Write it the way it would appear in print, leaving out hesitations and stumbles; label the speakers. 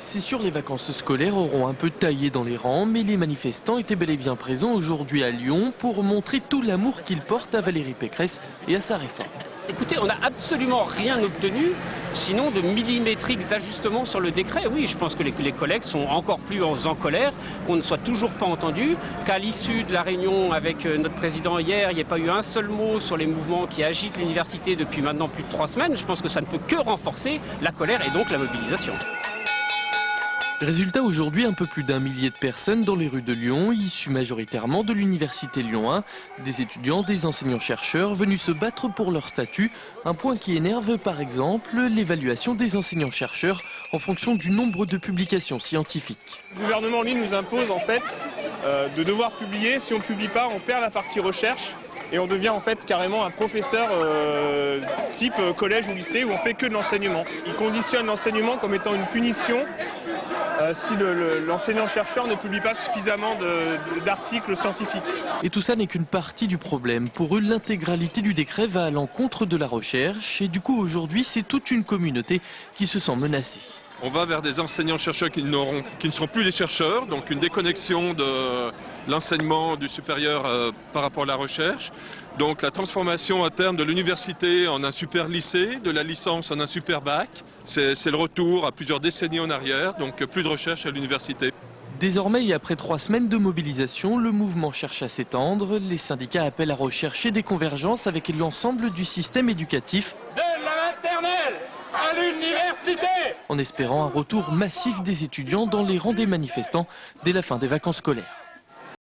Speaker 1: C'est sûr, les vacances scolaires auront un peu taillé dans les rangs, mais les manifestants étaient bel et bien présents aujourd'hui à Lyon pour montrer tout l'amour qu'ils portent à Valérie Pécresse et à sa réforme.
Speaker 2: Écoutez, on n'a absolument rien obtenu, sinon de millimétriques ajustements sur le décret. Oui, je pense que les collègues sont encore plus en colère, qu'on ne soit toujours pas entendu, qu'à l'issue de la réunion avec notre président hier, il n'y ait pas eu un seul mot sur les mouvements qui agitent l'université depuis maintenant plus de 3 semaines. Je pense que ça ne peut que renforcer la colère et donc la mobilisation.
Speaker 1: Résultat, aujourd'hui, un peu plus d'1 millier de personnes dans les rues de Lyon, issues majoritairement de l'université Lyon 1, des étudiants, des enseignants-chercheurs venus se battre pour leur statut, un point qui énerve par exemple l'évaluation des enseignants-chercheurs en fonction du nombre de publications scientifiques.
Speaker 3: Le gouvernement, lui, nous impose en fait de devoir publier. Si on ne publie pas, on perd la partie recherche et on devient en fait carrément un professeur type collège ou lycée où on fait que de l'enseignement. Il conditionne l'enseignement comme étant une punition si l'enseignant-chercheur ne publie pas suffisamment d'articles scientifiques.
Speaker 1: Et tout ça n'est qu'une partie du problème. Pour eux, l'intégralité du décret va à l'encontre de la recherche et du coup aujourd'hui, c'est toute une communauté qui se sent menacée.
Speaker 4: On va vers des enseignants-chercheurs qui ne seront plus des chercheurs, donc une déconnexion de l'enseignement du supérieur par rapport à la recherche. Donc la transformation à terme de l'université en un super lycée, de la licence en un super bac, c'est le retour à plusieurs décennies en arrière, donc plus de recherche à l'université.
Speaker 1: Désormais et après 3 semaines de mobilisation, le mouvement cherche à s'étendre. Les syndicats appellent à rechercher des convergences avec l'ensemble du système éducatif.
Speaker 5: De la maternelle à l'université,
Speaker 1: en espérant un retour massif des étudiants dans les rangs des manifestants dès la fin des vacances scolaires.